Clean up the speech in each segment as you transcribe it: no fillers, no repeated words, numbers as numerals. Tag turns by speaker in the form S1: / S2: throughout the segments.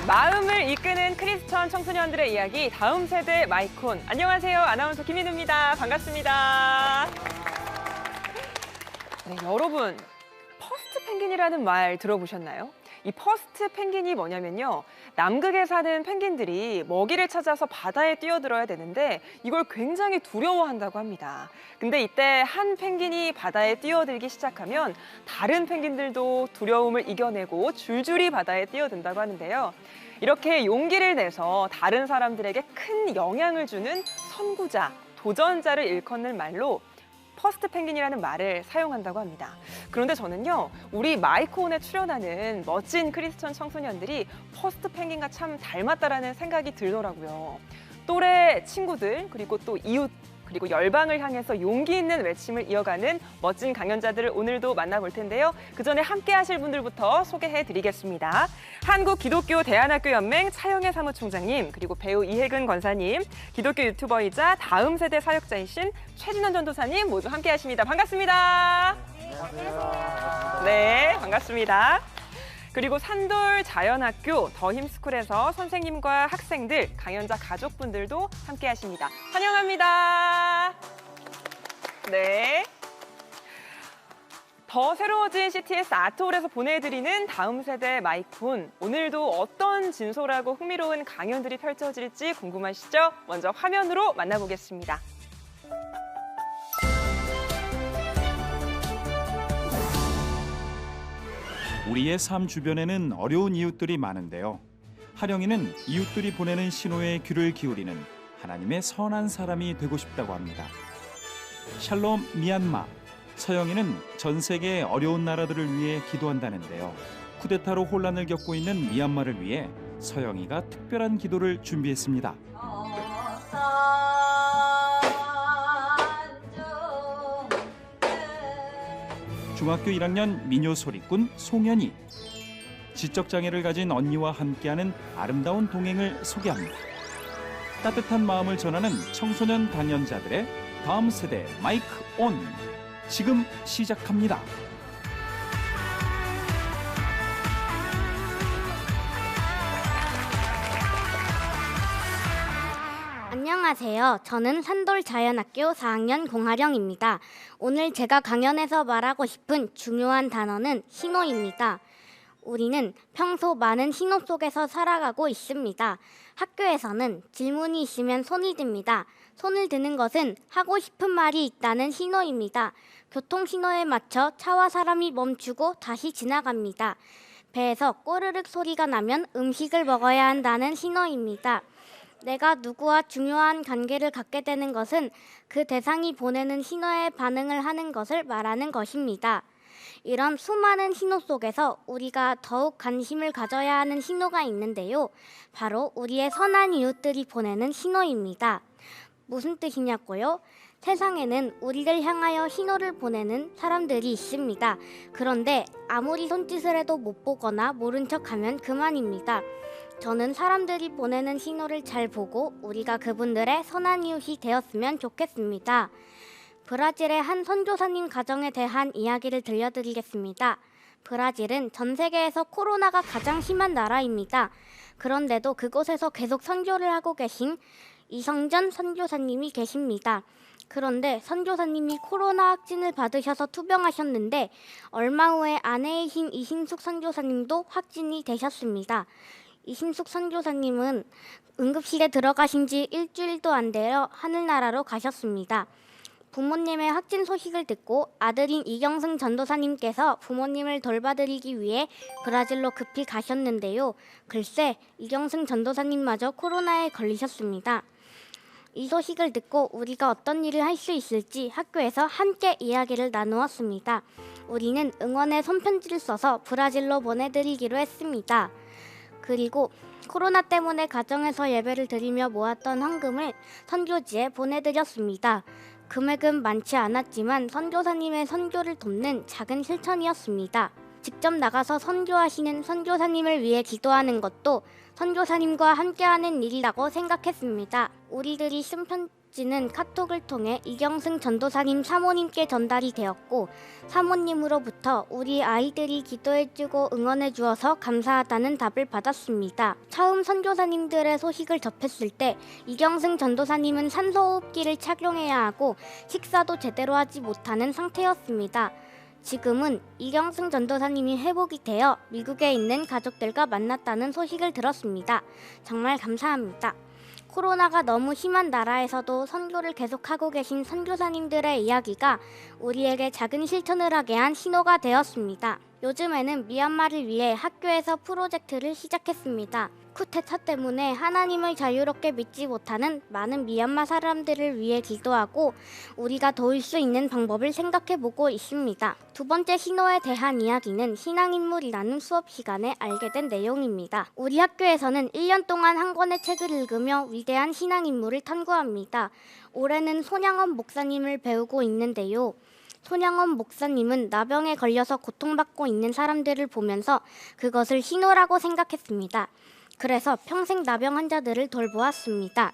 S1: 마음을 이끄는 크리스천 청소년들의 이야기, 다음 세대 마이콘. 안녕하세요. 아나운서 김민우입니다. 반갑습니다. 네, 여러분, 퍼스트 펭귄이라는 말 들어보셨나요? 이 퍼스트 펭귄이 뭐냐면요. 남극에 사는 펭귄들이 먹이를 찾아서 바다에 뛰어들어야 되는데 이걸 굉장히 두려워한다고 합니다. 근데 이때 한 펭귄이 바다에 뛰어들기 시작하면 다른 펭귄들도 두려움을 이겨내고 줄줄이 바다에 뛰어든다고 하는데요. 이렇게 용기를 내서 다른 사람들에게 큰 영향을 주는 선구자, 도전자를 일컫는 말로 퍼스트 펭귄이라는 말을 사용한다고 합니다. 그런데 저는요, 우리 마이크온에 출연하는 멋진 크리스천 청소년들이 퍼스트 펭귄과 참 닮았다라는 생각이 들더라고요. 또래 친구들, 그리고 또 이웃, 그리고 열방을 향해서 용기 있는 외침을 이어가는 멋진 강연자들을 오늘도 만나볼 텐데요. 그 전에 함께 하실 분들부터 소개해드리겠습니다. 한국기독교대안학교연맹 차영애 사무총장님, 그리고 배우 이혜근 권사님, 기독교 유튜버이자 다음 세대 사역자이신 최진원 전도사님 모두 함께 하십니다. 반갑습니다.
S2: 안녕하세요.
S1: 네, 반갑습니다. 그리고 산돌 자연학교 더힘스쿨에서 선생님과 학생들, 강연자 가족분들도 함께 하십니다. 환영합니다. 네. 더 새로워진 CTS 아트홀에서 보내드리는 다음 세대 마이콘. 오늘도 어떤 진솔하고 흥미로운 강연들이 펼쳐질지 궁금하시죠? 먼저 화면으로 만나보겠습니다.
S2: 우리의 삶 주변에는 어려운 이웃들이 많은데요. 하령이는 이웃들이 보내는 신호에 귀를 기울이는 하나님의 선한 사람이 되고 싶다고 합니다. 샬롬 미얀마. 서영이는 전 세계의 어려운 나라들을 위해 기도한다는데요. 쿠데타로 혼란을 겪고 있는 미얀마를 위해 서영이가 특별한 기도를 준비했습니다. 중학교 1학년 미녀 소리꾼 송현이. 지적장애를 가진 언니와 함께하는 아름다운 동행을 소개합니다. 따뜻한 마음을 전하는 청소년 강연자들의 다음 세대 마이크 온. 지금 시작합니다.
S3: 안녕하세요. 저는 산돌 자연학교 4학년 공하령입니다. 오늘 제가 강연에서 말하고 싶은 중요한 단어는 신호입니다. 우리는 평소 많은 신호 속에서 살아가고 있습니다. 학교에서는 질문이 있으면 손이 듭니다. 손을 드는 것은 하고 싶은 말이 있다는 신호입니다. 교통신호에 맞춰 차와 사람이 멈추고 다시 지나갑니다. 배에서 꼬르륵 소리가 나면 음식을 먹어야 한다는 신호입니다. 내가 누구와 중요한 관계를 갖게 되는 것은 그 대상이 보내는 신호에 반응을 하는 것을 말하는 것입니다. 이런 수많은 신호 속에서 우리가 더욱 관심을 가져야 하는 신호가 있는데요. 바로 우리의 선한 이웃들이 보내는 신호입니다. 무슨 뜻이냐고요? 세상에는 우리를 향하여 신호를 보내는 사람들이 있습니다. 그런데 아무리 손짓을 해도 못 보거나 모른 척하면 그만입니다. 저는 사람들이 보내는 신호를 잘 보고 우리가 그분들의 선한 이웃이 되었으면 좋겠습니다. 브라질의 한 선교사님 가정에 대한 이야기를 들려드리겠습니다. 브라질은 전 세계에서 코로나가 가장 심한 나라입니다. 그런데도 그곳에서 계속 선교를 하고 계신 이성전 선교사님이 계십니다. 그런데 선교사님이 코로나 확진을 받으셔서 투병하셨는데 얼마 후에 아내이신 이신숙 선교사님도 확진이 되셨습니다. 이신숙 선교사님은 응급실에 들어가신 지 일주일도 안 되어 하늘나라로 가셨습니다. 부모님의 확진 소식을 듣고 아들인 이경승 전도사님께서 부모님을 돌봐드리기 위해 브라질로 급히 가셨는데요. 글쎄, 이경승 전도사님마저 코로나에 걸리셨습니다. 이 소식을 듣고 우리가 어떤 일을 할 수 있을지 학교에서 함께 이야기를 나누었습니다. 우리는 응원의 손편지를 써서 브라질로 보내드리기로 했습니다. 그리고 코로나 때문에 가정에서 예배를 드리며 모았던 헌금을 선교지에 보내드렸습니다. 금액은 많지 않았지만 선교사님의 선교를 돕는 작은 실천이었습니다. 직접 나가서 선교하시는 선교사님을 위해 기도하는 것도 선교사님과 함께하는 일이라고 생각했습니다. 우리들이 쓴 쪽지는 카톡을 통해 이경승 전도사님 사모님께 전달이 되었고 사모님으로부터 우리 아이들이 기도해주고 응원해주어서 감사하다는 답을 받았습니다. 처음 선교사님들의 소식을 접했을 때 이경승 전도사님은 산소호흡기를 착용해야 하고 식사도 제대로 하지 못하는 상태였습니다. 지금은 이경승 전도사님이 회복이 되어 미국에 있는 가족들과 만났다는 소식을 들었습니다. 정말 감사합니다. 코로나가 너무 심한 나라에서도 선교를 계속하고 계신 선교사님들의 이야기가 우리에게 작은 실천을 하게 한 신호가 되었습니다. 요즘에는 미얀마를 위해 학교에서 프로젝트를 시작했습니다. 쿠데타 때문에 하나님을 자유롭게 믿지 못하는 많은 미얀마 사람들을 위해 기도하고 우리가 도울 수 있는 방법을 생각해보고 있습니다. 두 번째 신호에 대한 이야기는 신앙인물이라는 수업 시간에 알게 된 내용입니다. 우리 학교에서는 1년 동안 한 권의 책을 읽으며 위대한 신앙인물을 탐구합니다. 올해는 손양원 목사님을 배우고 있는데요. 손양원 목사님은 나병에 걸려서 고통받고 있는 사람들을 보면서 그것을 신호라고 생각했습니다. 그래서 평생 나병 환자들을 돌보았습니다.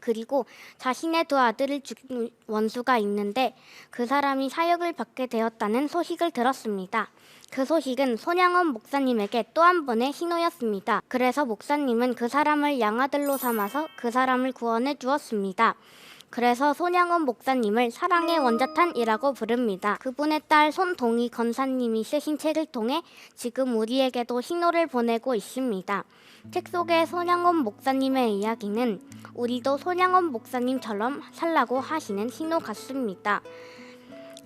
S3: 그리고 자신의 두 아들을 죽인 원수가 있는데 그 사람이 사역을 받게 되었다는 소식을 들었습니다. 그 소식은 손양원 목사님에게 또 한 번의 신호였습니다. 그래서 목사님은 그 사람을 양아들로 삼아서 그 사람을 구원해 주었습니다. 그래서 손양원 목사님을 사랑의 원자탄이라고 부릅니다. 그분의 딸 손동희 권사님이 쓰신 책을 통해 지금 우리에게도 신호를 보내고 있습니다. 책 속의 손양원 목사님의 이야기는 우리도 손양원 목사님처럼 살라고 하시는 신호 같습니다.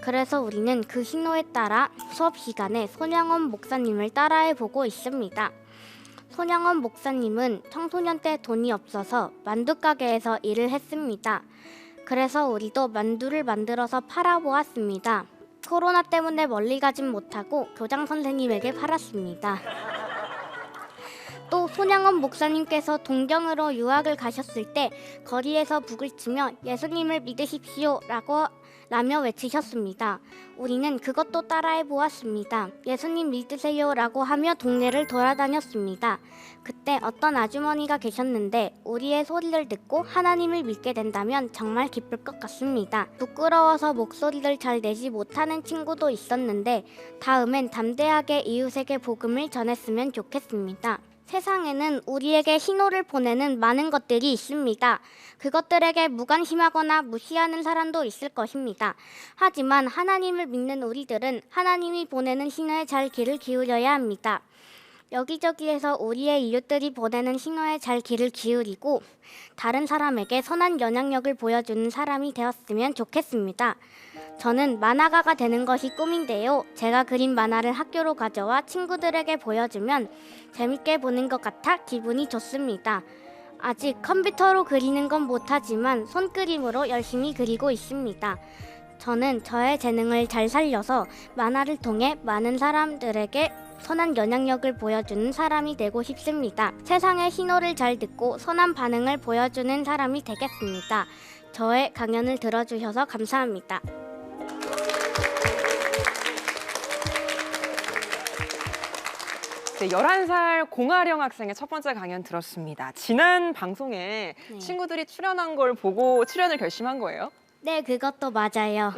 S3: 그래서 우리는 그 신호에 따라 수업 시간에 손양원 목사님을 따라해 보고 있습니다. 손양원 목사님은 청소년 때 돈이 없어서 만두 가게에서 일을 했습니다. 그래서 우리도 만두를 만들어서 팔아보았습니다. 코로나 때문에 멀리 가진 못하고 교장 선생님에게 팔았습니다. 또 손양원 목사님께서 동경으로 유학을 가셨을 때 거리에서 북을 치며 예수님을 믿으십시오 라며 외치셨습니다. 우리는 그것도 따라해 보았습니다. 예수님 믿으세요 라고 하며 동네를 돌아다녔습니다. 그때 어떤 아주머니가 계셨는데 우리의 소리를 듣고 하나님을 믿게 된다면 정말 기쁠 것 같습니다. 부끄러워서 목소리를 잘 내지 못하는 친구도 있었는데 다음엔 담대하게 이웃에게 복음을 전했으면 좋겠습니다. 세상에는 우리에게 신호를 보내는 많은 것들이 있습니다. 그것들에게 무관심하거나 무시하는 사람도 있을 것입니다. 하지만 하나님을 믿는 우리들은 하나님이 보내는 신호에 잘 귀를 기울여야 합니다. 여기저기에서 우리의 이웃들이 보내는 신호에 잘 귀를 기울이고 다른 사람에게 선한 영향력을 보여주는 사람이 되었으면 좋겠습니다. 저는 만화가가 되는 것이 꿈인데요. 제가 그린 만화를 학교로 가져와 친구들에게 보여주면 재밌게 보는 것 같아 기분이 좋습니다. 아직 컴퓨터로 그리는 건 못하지만 손그림으로 열심히 그리고 있습니다. 저는 저의 재능을 잘 살려서 만화를 통해 많은 사람들에게 선한 영향력을 보여주는 사람이 되고 싶습니다. 세상의 신호를 잘 듣고 선한 반응을 보여주는 사람이 되겠습니다. 저의 강연을 들어주셔서 감사합니다.
S1: 네, 11살 공아령 학생의 첫 번째 강연 들었습니다. 지난 방송에
S3: 네.
S1: 친구들이 출연한 걸 보고 출연을 결심한 거예요?
S3: 네, 그것도 맞아요.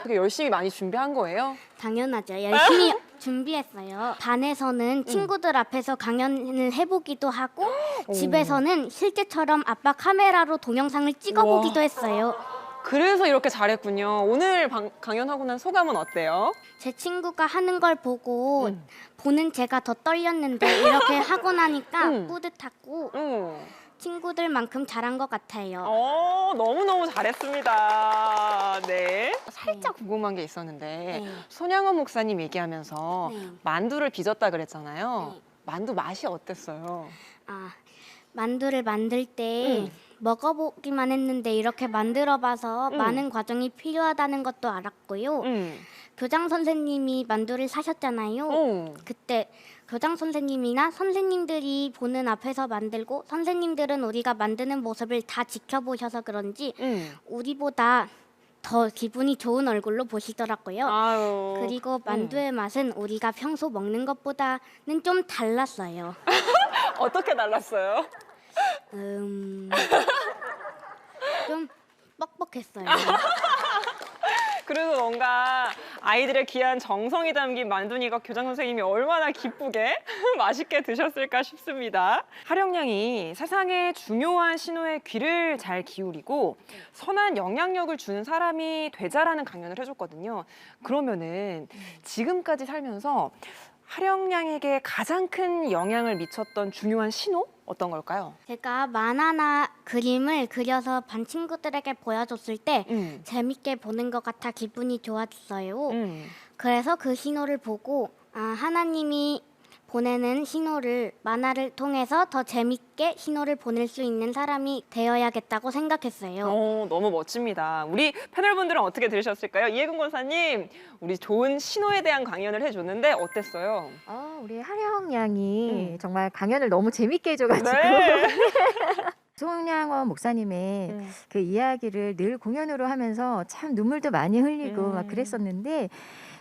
S1: 되게 열심히 많이 준비한 거예요?
S3: 당연하죠. 열심히 준비했어요. 반에서는 친구들 앞에서 강연을 해보기도 하고 집에서는 실제처럼 아빠 카메라로 동영상을 찍어보기도 했어요.
S1: 그래서 이렇게 잘했군요. 오늘 강연하고 난 소감은 어때요?
S3: 제 친구가 하는 걸 보고 보는 제가 더 떨렸는데 이렇게 하고 나니까 뿌듯하고 친구들만큼 잘한 것 같아요.
S1: 너무너무 잘했습니다. 네. 살짝 궁금한 게 있었는데
S3: 네.
S1: 손양원 목사님 얘기하면서
S3: 네.
S1: 만두를 빚었다 그랬잖아요.
S3: 네.
S1: 만두 맛이 어땠어요?
S3: 만두를 만들 때 먹어보기만 했는데 이렇게 만들어봐서 많은 과정이 필요하다는 것도 알았고요. 교장 선생님이 만두를 사셨잖아요. 그때 교장 선생님이나 선생님들이 보는 앞에서 만들고 선생님들은 우리가 만드는 모습을 다 지켜보셔서 그런지 우리보다 더 기분이 좋은 얼굴로 보시더라고요.
S1: 아유.
S3: 그리고 만두의 맛은 우리가 평소 먹는 것보다는 좀 달랐어요.
S1: 어떻게 달랐어요?
S3: 좀 뻑뻑했어요.
S1: 그래도 뭔가 아이들의 귀한 정성이 담긴 만두니가 교장 선생님이 얼마나 기쁘게 맛있게 드셨을까 싶습니다. 하령양이 세상의 중요한 신호에 귀를 잘 기울이고 선한 영향력을 주는 사람이 되자라는 강연을 해줬거든요. 그러면은 지금까지 살면서 하령양에게 가장 큰 영향을 미쳤던 중요한 신호? 어떤 걸까요?
S3: 제가 만화나 그림을 그려서 반 친구들에게 보여줬을 때 재밌게 보는 것 같아 기분이 좋았어요. 그래서 그 신호를 보고 하나님이 보내는 신호를 만화를 통해서 더 재밌게 신호를 보낼 수 있는 사람이 되어야겠다고 생각했어요.
S1: 너무 멋집니다. 우리 패널분들은 어떻게 들으셨을까요? 이혜근 권사님, 우리 좋은 신호에 대한 강연을 해줬는데 어땠어요?
S4: 우리 하령 양이 정말 강연을 너무 재밌게 해줘가지고
S1: 네.
S4: 송량원 목사님의 그 이야기를 늘 공연으로 하면서 참 눈물도 많이 흘리고 막 그랬었는데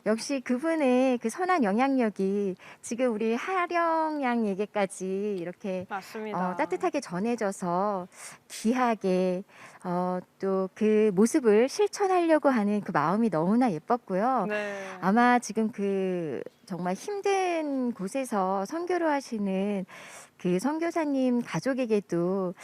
S4: 역시 그분의 그 선한 영향력이 지금 우리 하령 양에게까지 이렇게
S1: 맞습니다.
S4: 따뜻하게 전해져서 귀하게 또 그 모습을 실천하려고 하는 그 마음이 너무나 예뻤고요.
S1: 네.
S4: 아마 지금 그 정말 힘든 곳에서 선교를 하시는 그 선교사님 가족에게도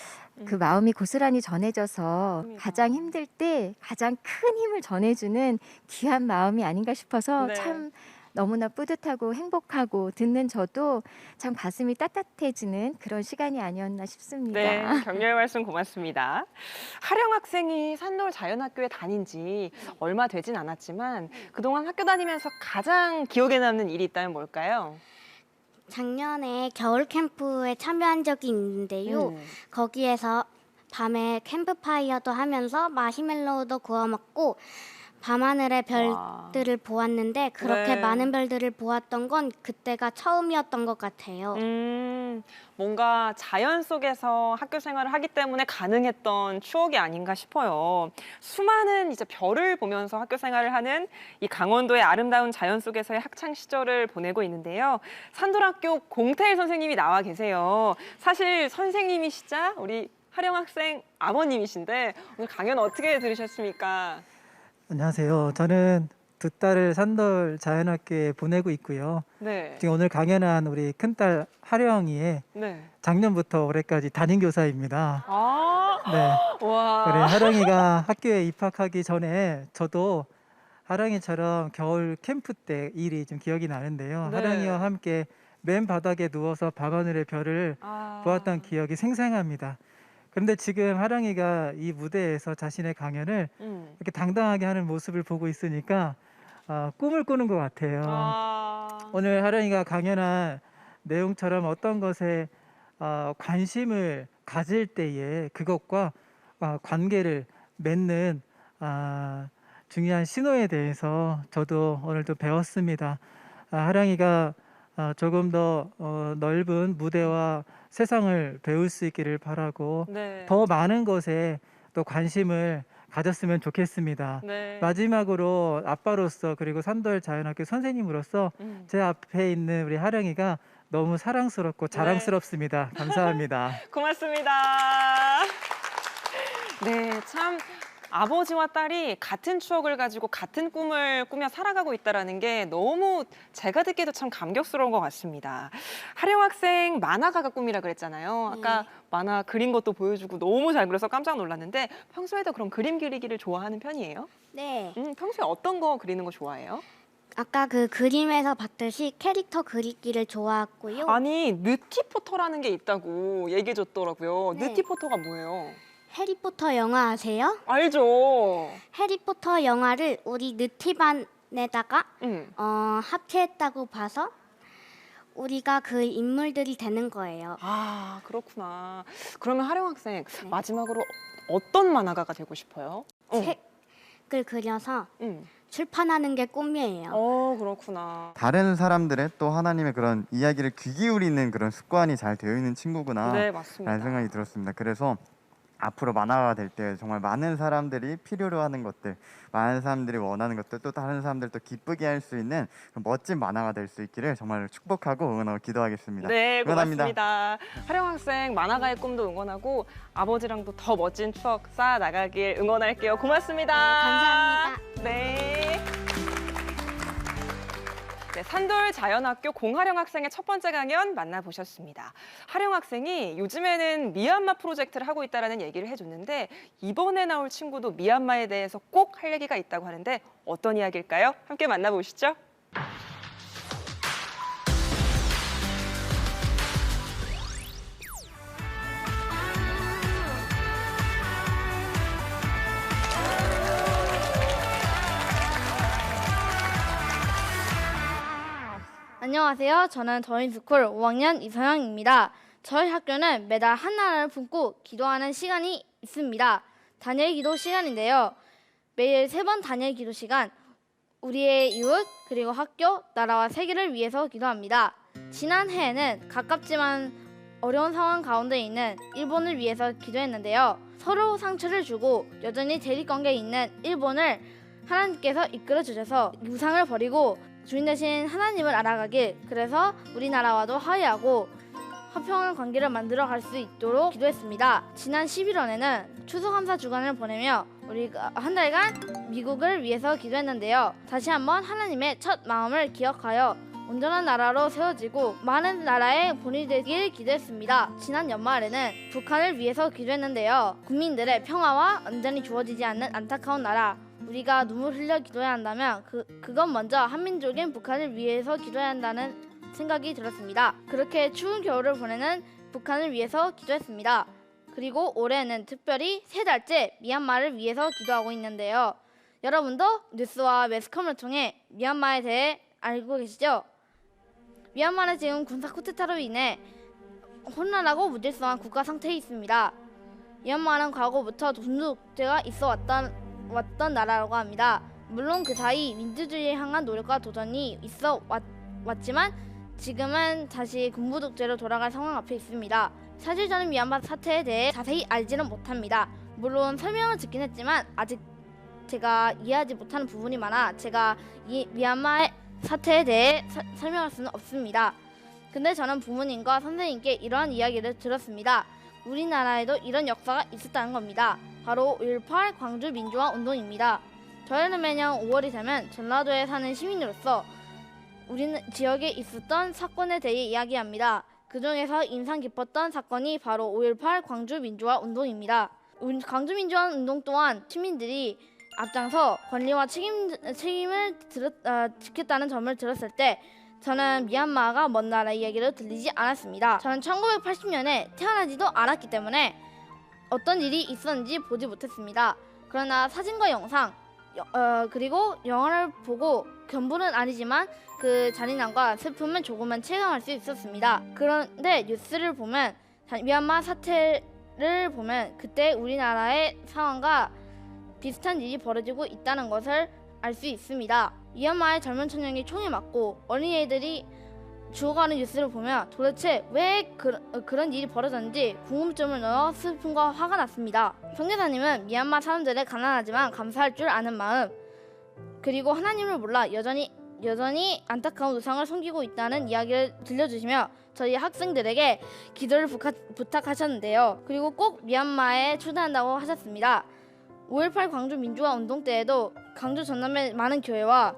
S4: 그 마음이 고스란히 전해져서
S1: 맞습니다.
S4: 가장 힘들 때 가장 큰 힘을 전해주는 귀한 마음이 아닌가 싶어서
S1: 네.
S4: 참 너무나 뿌듯하고 행복하고 듣는 저도 참 가슴이 따뜻해지는 그런 시간이 아니었나 싶습니다.
S1: 네, 격려의 말씀 고맙습니다. 하령 학생이 산돌 자연학교에 다닌 지 얼마 되진 않았지만 그동안 학교 다니면서 가장 기억에 남는 일이 있다면 뭘까요?
S3: 작년에 겨울 캠프에 참여한 적이 있는데요. 거기에서 밤에 캠프파이어도 하면서 마시멜로우도 구워 먹고 밤하늘의 별들을 보았는데 그렇게
S1: 네.
S3: 많은 별들을 보았던 건 그때가 처음이었던 것 같아요.
S1: 뭔가 자연 속에서 학교 생활을 하기 때문에 가능했던 추억이 아닌가 싶어요. 수많은 이제 별을 보면서 학교 생활을 하는 이 강원도의 아름다운 자연 속에서의 학창 시절을 보내고 있는데요. 산돌학교 공태일 선생님이 나와 계세요. 사실 선생님이시자 우리 하령 학생 아버님이신데 오늘 강연 어떻게 들으셨습니까?
S5: 안녕하세요. 저는 두 딸을 산돌 자연학교에 보내고 있고요.
S1: 네.
S5: 지금 오늘 강연한 우리 큰딸 하령이의
S1: 네.
S5: 작년부터 올해까지 담임 교사입니다.
S1: 아,
S5: 네.
S1: 와.
S5: 우리 하령이가 학교에 입학하기 전에 저도 하령이처럼 겨울 캠프 때 일이 좀 기억이 나는데요.
S1: 네.
S5: 하령이와 함께 맨 바닥에 누워서 밤하늘의 별을 보았던 기억이 생생합니다. 그런데 지금 하령이가 이 무대에서 자신의 강연을 이렇게 당당하게 하는 모습을 보고 있으니까 꿈을 꾸는 것 같아요. 오늘 하령이가 강연한 내용처럼 어떤 것에 관심을 가질 때에 그것과 관계를 맺는 중요한 신호에 대해서 저도 오늘도 배웠습니다. 하령이가 조금 더 넓은 무대와 세상을 배울 수 있기를 바라고
S1: 네.
S5: 더 많은 것에 또 관심을 가졌으면 좋겠습니다.
S1: 네.
S5: 마지막으로 아빠로서 그리고 산돌 자연학교 선생님으로서 제 앞에 있는 우리 하령이가 너무 사랑스럽고 자랑스럽습니다. 감사합니다.
S1: 고맙습니다. 네, 참 아버지와 딸이 같은 추억을 가지고 같은 꿈을 꾸며 살아가고 있다는 게 너무 제가 듣기에도 참 감격스러운 것 같습니다. 하령 학생 만화가가 꿈이라 그랬잖아요. 아까 만화 그린 것도 보여주고 너무 잘 그려서 깜짝 놀랐는데 평소에도 그럼 그림 그리기를 좋아하는 편이에요?
S3: 네.
S1: 평소에 어떤 거 그리는 거 좋아해요?
S3: 아까 그 그림에서 봤듯이 캐릭터 그리기를 좋아했고요.
S1: 아니, 느티포터라는 게 있다고 얘기해 줬더라고요.
S3: 네.
S1: 느티포터가 뭐예요?
S3: 해리포터 영화 아세요?
S1: 알죠.
S3: 해리포터 영화를 우리 느티반에다가 합체했다고 봐서 우리가 그 인물들이 되는 거예요.
S1: 아, 그렇구나. 그러면 하령 학생 마지막으로 어떤 만화가가 되고 싶어요?
S3: 책을 그려서 출판하는 게 꿈이에요.
S1: 그렇구나.
S6: 다른 사람들의 또 하나님의 그런 이야기를 귀 기울이는 그런 습관이 잘 되어 있는 친구구나
S1: 네, 맞습니다.
S6: 라는 생각이 들었습니다. 그래서 앞으로 만화가 될 때 정말 많은 사람들이 필요로 하는 것들, 많은 사람들이 원하는 것들, 또 다른 사람들도 기쁘게 할 수 있는 멋진 만화가 될 수 있기를 정말 축복하고 응원하고 기도하겠습니다.
S1: 네,
S6: 응원합니다.
S1: 고맙습니다. 하령 학생 만화가의 꿈도 응원하고 아버지랑도 더 멋진 추억 쌓아 나가길 응원할게요. 고맙습니다.
S3: 감사합니다.
S1: 네. 네, 산돌 자연학교 공하령 학생의 첫 번째 강연 만나보셨습니다. 하령 학생이 요즘에는 미얀마 프로젝트를 하고 있다는 얘기를 해줬는데 이번에 나올 친구도 미얀마에 대해서 꼭 할 얘기가 있다고 하는데 어떤 이야기일까요? 함께 만나보시죠.
S7: 안녕하세요. 저는 더인스쿨 5학년 이서영입니다. 저희 학교는 매달 한 나라를 품고 기도하는 시간이 있습니다. 단일 기도 시간인데요. 매일 3번 단일 기도 시간, 우리의 이웃, 그리고 학교, 나라와 세계를 위해서 기도합니다. 지난 해에는 가깝지만 어려운 상황 가운데 있는 일본을 위해서 기도했는데요. 서로 상처를 주고 여전히 대립관계에 있는 일본을 하나님께서 이끌어 주셔서 유상을 버리고 주인 되신 하나님을 알아가길, 그래서 우리나라와도 화해하고 화평한 관계를 만들어 갈 수 있도록 기도했습니다. 지난 11월에는 추수감사 주간을 보내며 우리가 한 달간 미국을 위해서 기도했는데요. 다시 한번 하나님의 첫 마음을 기억하여 온전한 나라로 세워지고 많은 나라의 본이 되길 기도했습니다. 지난 연말에는 북한을 위해서 기도했는데요. 국민들의 평화와 안전이 주어지지 않는 안타까운 나라, 우리가 눈물 흘려 기도해야 한다면 그건 먼저 한민족인 북한을 위해서 기도해야 한다는 생각이 들었습니다. 그렇게 추운 겨울을 보내는 북한을 위해서 기도했습니다. 그리고 올해는 특별히 3달째 미얀마를 위해서 기도하고 있는데요. 여러분도 뉴스와 매스컴을 통해 미얀마에 대해 알고 계시죠? 미얀마는 지금 군사 쿠데타로 인해 혼란하고 무질서한 국가 상태에 있습니다. 미얀마는 과거부터 군주제가 있어 왔던 나라라고 합니다. 물론 그 사이 민주주의에 향한 노력과 도전이 있어 왔지만 지금은 다시 군부 독재로 돌아갈 상황 앞에 있습니다. 사실 저는 미얀마 사태에 대해 자세히 알지는 못합니다. 물론 설명을 듣긴 했지만 아직 제가 이해하지 못하는 부분이 많아 제가 이 미얀마의 사태에 대해 설명할 수는 없습니다. 근데 저는 부모님과 선생님께 이러한 이야기를 들었습니다. 우리나라에도 이런 역사가 있었다는 겁니다. 바로 5.18 광주 민주화 운동입니다. 저희는 매년 5월이 되면 전라도에 사는 시민으로서 우리는 지역에 있었던 사건에 대해 이야기합니다. 그 중에서 인상 깊었던 사건이 바로 5.18 광주 민주화 운동입니다. 광주 민주화 운동 또한 시민들이 앞장서 권리와 책임을 지켰다는 점을 들었을 때 저는 미얀마가 먼 나라 이야기를 들리지 않았습니다. 저는 1980년에 태어나지도 않았기 때문에 어떤 일이 있었는지 보지 못했습니다. 그러나 사진과 영상 그리고 영화를 보고 전부는 아니지만 그 잔인함과 슬픔은 조금은 체감할 수 있었습니다. 그런데 뉴스를 보면 미얀마 사태를 보면 그때 우리나라의 상황과 비슷한 일이 벌어지고 있다는 것을 알 수 있습니다. 미얀마의 젊은 청년이 총에 맞고 어린이들이 죽어가는 뉴스를 보면 도대체 왜 그런 일이 벌어졌는지 궁금증을 넣어 슬픔과 화가 났습니다. 성교사님은 미얀마 사람들의 가난하지만 감사할 줄 아는 마음, 그리고 하나님을 몰라 여전히 안타까운 우상을 섬기고 있다는 이야기를 들려주시며 저희 학생들에게 기도를 부탁하셨는데요. 그리고 꼭 미얀마에 출대한다고 하셨습니다. 5.18 광주 민주화 운동 때에도 광주 전남의 많은 교회와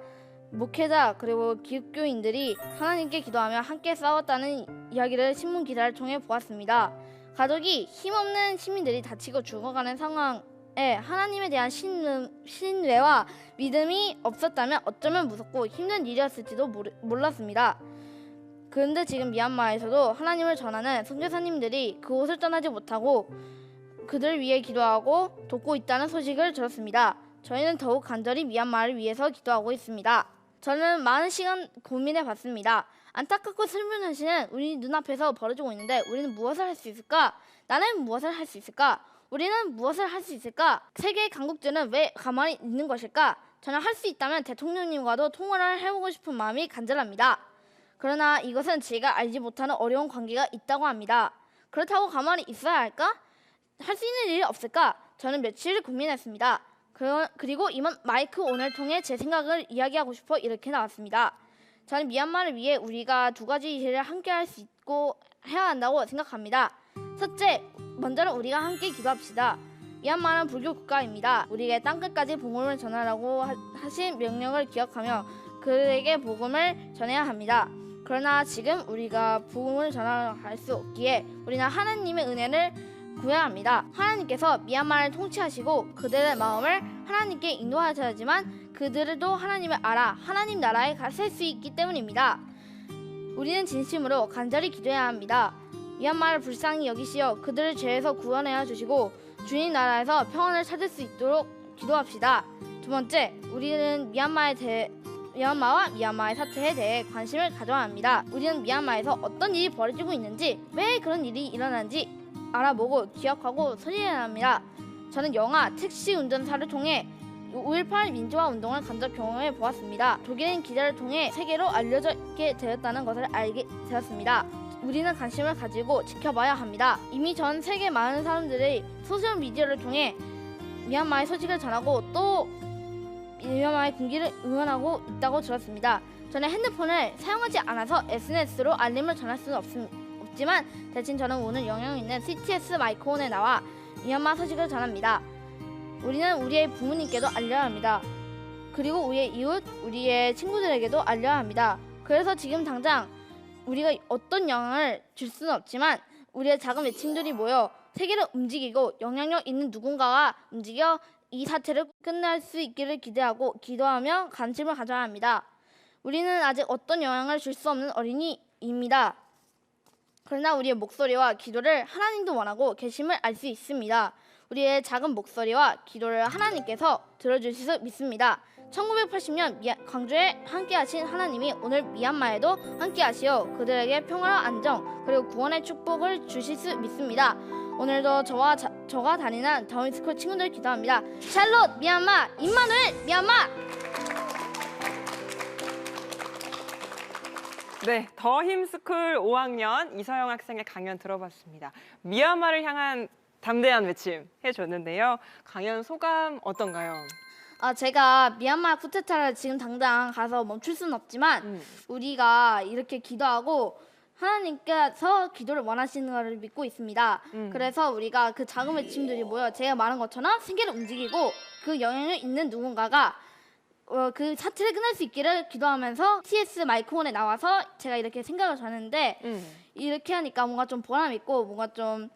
S7: 목회자 그리고 기독교인들이 하나님께 기도하며 함께 싸웠다는 이야기를 신문 기사를 통해 보았습니다. 가족이 힘없는 시민들이 다치고 죽어가는 상황에 하나님에 대한 신뢰와 믿음이 없었다면 어쩌면 무섭고 힘든 일이었을지도 몰랐습니다. 그런데 지금 미얀마에서도 하나님을 전하는 선교사님들이 그곳을 떠나지 못하고 그들 위해 기도하고 돕고 있다는 소식을 들었습니다. 저희는 더욱 간절히 미얀마를 위해서 기도하고 있습니다. 저는 많은 시간 고민해 봤습니다. 안타깝고 슬픈 현실은 우리 눈앞에서 벌어지고 있는데 우리는 무엇을 할 수 있을까? 나는 무엇을 할 수 있을까? 우리는 무엇을 할 수 있을까? 세계의 강국들은 왜 가만히 있는 것일까? 저는 할 수 있다면 대통령님과도 통화를 해보고 싶은 마음이 간절합니다. 그러나 이것은 제가 알지 못하는 어려운 관계가 있다고 합니다. 그렇다고 가만히 있어야 할까? 할 수 있는 일이 없을까? 저는 며칠 고민했습니다. 그리고 이번 마이크 온을 통해 제 생각을 이야기하고 싶어 이렇게 나왔습니다. 저는 미얀마를 위해 우리가 두 가지 일을 함께 할 수 있고 해야 한다고 생각합니다. 첫째, 먼저는 우리가 함께 기도합시다. 미얀마는 불교 국가입니다. 우리에게 땅끝까지 복음을 전하라고 하신 명령을 기억하며 그에게 복음을 전해야 합니다. 그러나 지금 우리가 복음을 전할 수 없기에 우리는 하나님의 은혜를 구해야 합니다. 하나님께서 미얀마를 통치하시고 그들의 마음을 하나님께 인도하셔야지만 그들도 하나님을 알아 하나님 나라에 갈 수 있기 때문입니다. 우리는 진심으로 간절히 기도해야 합니다. 미얀마를 불쌍히 여기시어 그들을 죄에서 구원하여 주시고 주님 나라에서 평안을 찾을 수 있도록 기도합시다. 두 번째, 우리는 미얀마와 미얀마의 사태에 대해 관심을 가져야 합니다. 우리는 미얀마에서 어떤 일이 벌어지고 있는지, 왜 그런 일이 일어나는지 알아보고 기억하고 처리해야 합니다. 저는 영화 택시 운전사를 통해 5.18 민주화 운동을 간접 경험해 보았습니다. 독일인 기자를 통해 세계로 알려지게 되었다는 것을 알게 되었습니다. 우리는 관심을 가지고 지켜봐야 합니다. 이미 전 세계 많은 사람들이 소셜미디어를 통해 미얀마의 소식을 전하고 또 미얀마의 군기를 응원하고 있다고 들었습니다. 저는 핸드폰을 사용하지 않아서 SNS로 알림을 전할 수는 없지만 대신 저는 오늘 영향 있는 CTS 마이크온에 나와 미얀마 소식을 전합니다. 우리는 우리의 부모님께도 알려야 합니다. 그리고 우리의 이웃, 우리의 친구들에게도 알려야 합니다. 그래서 지금 당장 우리가 어떤 영향을 줄 수는 없지만 우리의 작은 외침들이 모여 세계를 움직이고 영향력 있는 누군가가 움직여 이 사태를 끝날 수 있기를 기대하고 기도하며 관심을 가져야 합니다. 우리는 아직 어떤 영향을 줄 수 없는 어린이입니다. 그러나 우리의 목소리와 기도를 하나님도 원하고 계심을 알 수 있습니다. 우리의 작은 목소리와 기도를 하나님께서 들어주실 수 믿습니다. 1980년 광주에 함께하신 하나님이 오늘 미얀마에도 함께하시어 그들에게 평화와 안정 그리고 구원의 축복을 주실 수 믿습니다. 오늘도 저가 다니는 더윈스쿨 친구들 기도합니다. 샬롯 미얀마, 임마누엘 미얀마.
S1: 네, 더 힘스쿨 5학년 이서영 학생의 강연 들어봤습니다. 미얀마를 향한 담대한 외침 해줬는데요. 강연 소감 어떤가요?
S7: 제가 미얀마 쿠데타를 지금 당장 가서 멈출 수는 없지만 우리가 이렇게 기도하고 하나님께서 기도를 원하시는 것을 믿고 있습니다. 그래서 우리가 그 작은 외침들이 모여 제가 말한 것처럼 세계를 움직이고 그 영향력 있는 누군가가 그 사태를 끝낼 수 있기를 기도하면서 TS 마이크온에 나와서 제가 이렇게 생각을 전했는데 이렇게 하니까 뭔가 좀 보람 있고 뭔가 좀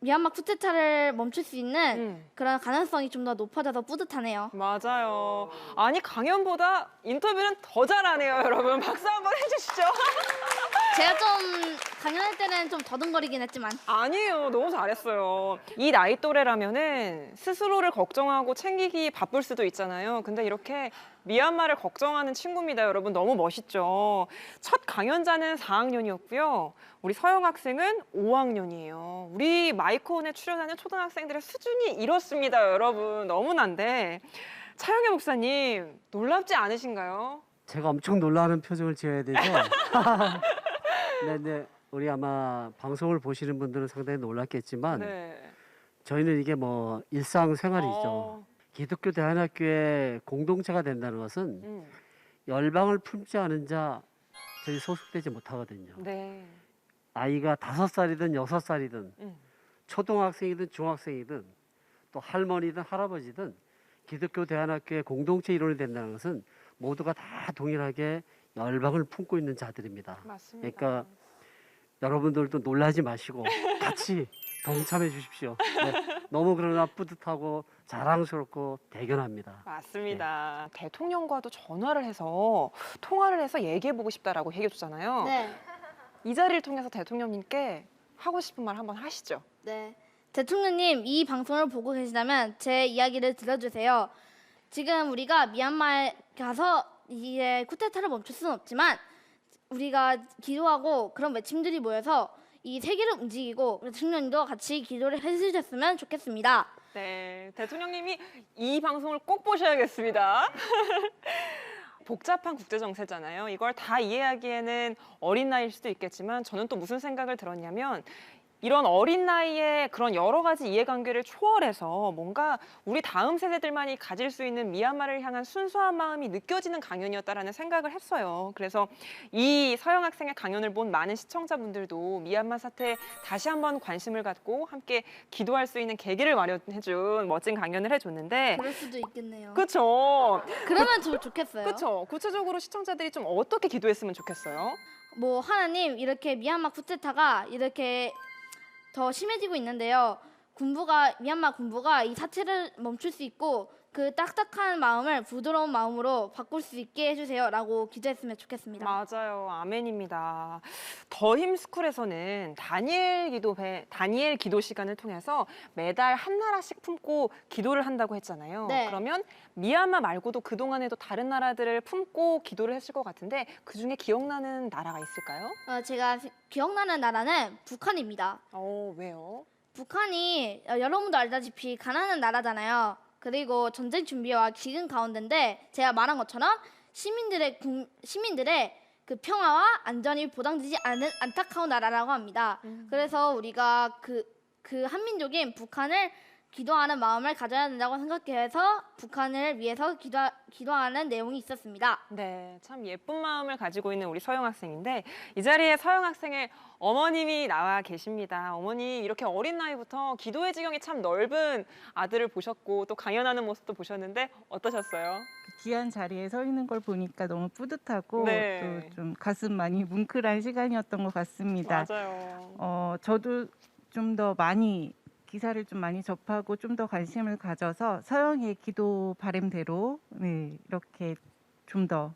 S7: 미얀마 쿠데타를 멈출 수 있는 그런 가능성이 좀 더 높아져서 뿌듯하네요.
S1: 맞아요. 아니 강연보다 인터뷰는 더 잘하네요, 여러분. 박수 한번 해주시죠.
S7: 제가 좀 강연할 때는 좀 더듬거리긴 했지만
S1: 아니에요. 너무 잘했어요. 이 나이 또래라면은 스스로를 걱정하고 챙기기 바쁠 수도 있잖아요. 근데 이렇게 미얀마를 걱정하는 친구입니다, 여러분. 너무 멋있죠. 첫 강연자는 4학년이었고요. 우리 서영 학생은 5학년이에요. 우리 마이크온에 출연하는 초등학생들의 수준이 이렇습니다, 여러분. 너무난데. 차영애 목사님, 놀랍지 않으신가요?
S8: 제가 엄청 놀라는 표정을 지어야 되죠? 네, 우리 아마 방송을 보시는 분들은 상당히 놀랐겠지만
S1: 네.
S8: 저희는 이게 뭐 일상생활이죠. 기독교 대안학교의 공동체가 된다는 것은 열방을 품지 않은 자 저희 소속되지 못하거든요.
S1: 네.
S8: 아이가 5살이든 6살이든 초등학생이든 중학생이든 또 할머니든 할아버지든 기독교 대안학교의 공동체 일원이 된다는 것은 모두가 다 동일하게 열방을 품고 있는 자들입니다.
S1: 맞습니다.
S8: 그러니까 여러분들도 놀라지 마시고 같이 동참해 주십시오. 네, 너무 그러나 뿌듯하고 자랑스럽고 대견합니다.
S1: 맞습니다. 대통령과도 통화를 해서 얘기해보고 싶다라고 얘기해줬잖아요.
S7: 네.
S1: 이 자리를 통해서 대통령님께 하고 싶은 말 한번 하시죠.
S7: 네. 대통령님, 이 방송을 보고 계시다면 제 이야기를 들어주세요. 지금 우리가 미얀마에 가서 이제 쿠데타를 멈출 수는 없지만 우리가 기도하고 그런 외침들이 모여서 이 세계를 움직이고 대통령님도 같이 기도를 해주셨으면 좋겠습니다.
S1: 네, 대통령님이 이 방송을 꼭 보셔야겠습니다. 복잡한 국제 정세잖아요. 이걸 다 이해하기에는 어린 나이일 수도 있겠지만 저는 또 무슨 생각을 들었냐면 이런 어린 나이에 그런 여러 가지 이해관계를 초월해서 뭔가 우리 다음 세대들만이 가질 수 있는 미얀마를 향한 순수한 마음이 느껴지는 강연이었다라는 생각을 했어요. 그래서 이 서영 학생의 강연을 본 많은 시청자분들도 미얀마 사태에 다시 한번 관심을 갖고 함께 기도할 수 있는 계기를 마련해준 멋진 강연을 해줬는데
S7: 그럴 수도 있겠네요.
S1: 그렇죠.
S7: 그러면 좀 좋겠어요.
S1: 그렇죠. 구체적으로 시청자들이 좀 어떻게 기도했으면 좋겠어요?
S7: 뭐 하나님 이렇게 미얀마 쿠데타가 이렇게 더 심해지고 있는데요. 미얀마 군부가 이 사태를 멈출 수 있고 그 딱딱한 마음을 부드러운 마음으로 바꿀 수 있게 해주세요라고 기도했으면 좋겠습니다.
S1: 맞아요. 아멘입니다. 더힘스쿨에서는 다니엘 기도 시간을 통해서 매달 한 나라씩 품고 기도를 한다고 했잖아요.
S7: 네.
S1: 그러면 미얀마 말고도 그동안에도 다른 나라들을 품고 기도를 했을 것 같은데 그중에 기억나는 나라가 있을까요?
S7: 제가 기억나는 나라는 북한입니다.
S1: 왜요?
S7: 북한이 여러분도 알다시피 가난한 나라잖아요. 그리고 전쟁 준비와 기근 가운데인데 제가 말한 것처럼 시민들의 그 평화와 안전이 보장되지 않은 안타까운 나라라고 합니다. 그래서 우리가 그 한민족인 북한을 기도하는 마음을 가져야 된다고 생각해서 북한을 위해서 기도하는 내용이 있었습니다.
S1: 네, 참 예쁜 마음을 가지고 있는 우리 서영 학생인데 이 자리에 서영 학생의 어머님이 나와 계십니다. 어머니 이렇게 어린 나이부터 기도의 지경이 참 넓은 아들을 보셨고 또 강연하는 모습도 보셨는데 어떠셨어요?
S9: 귀한 자리에 서 있는 걸 보니까 너무 뿌듯하고
S1: 네.
S9: 또 좀 가슴 많이 뭉클한 시간이었던 것 같습니다.
S1: 맞아요.
S9: 저도 좀 더 많이 기사를 좀 많이 접하고 좀 더 관심을 가져서 서영의 기도 바람대로 이렇게 좀 더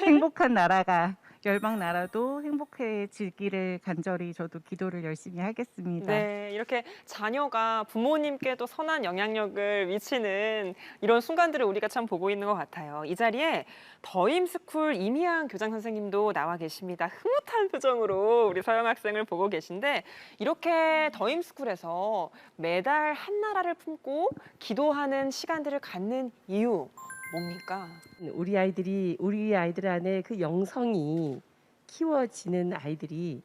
S9: 행복한 나라가 열방 나라도 행복해지기를 간절히 저도 기도를 열심히 하겠습니다.
S1: 네, 이렇게 자녀가 부모님께도 선한 영향력을 미치는 이런 순간들을 우리가 참 보고 있는 것 같아요. 이 자리에 더힘스쿨 이미양 교장 선생님도 나와 계십니다. 흐뭇한 표정으로 우리 서영 학생을 보고 계신데 이렇게 더힘스쿨에서 매달 한 나라를 품고 기도하는 시간들을 갖는 이유 뭡니까?
S10: 우리 아이들 안에 그 영성이 키워지는 아이들이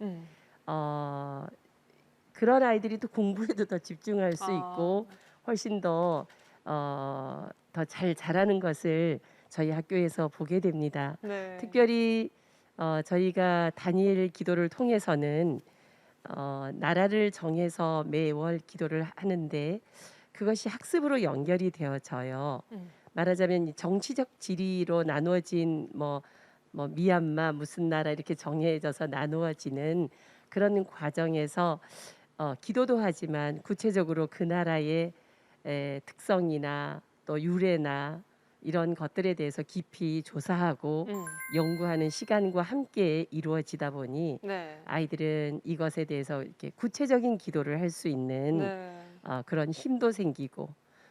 S10: 그런 아이들이 또 공부에도 더 집중할 수 있고 훨씬 더 잘 자라는 것을 저희 학교에서 보게 됩니다.
S1: 네.
S10: 특별히 저희가 다니엘 기도를 통해서는 나라를 정해서 매월 기도를 하는데 그것이 학습으로 연결이 되어져요. 말하자면 정치적 지리로 나누어진 뭐 미얀마 무슨 나라 이렇게 정해져서 나누어지는 그런 과정에서 기도도 하지만 구체적으로 그 나라의 특성이나 또 유래나 이런 것들에 대해서 깊이 조사하고 연구하는 시간과 함께 이루어지다 보니
S1: 네.
S10: 아이들은 이것에 대해서 이렇게 구체적인 기도를 할 수 있는
S1: 네.
S10: 그런 힘도 생기고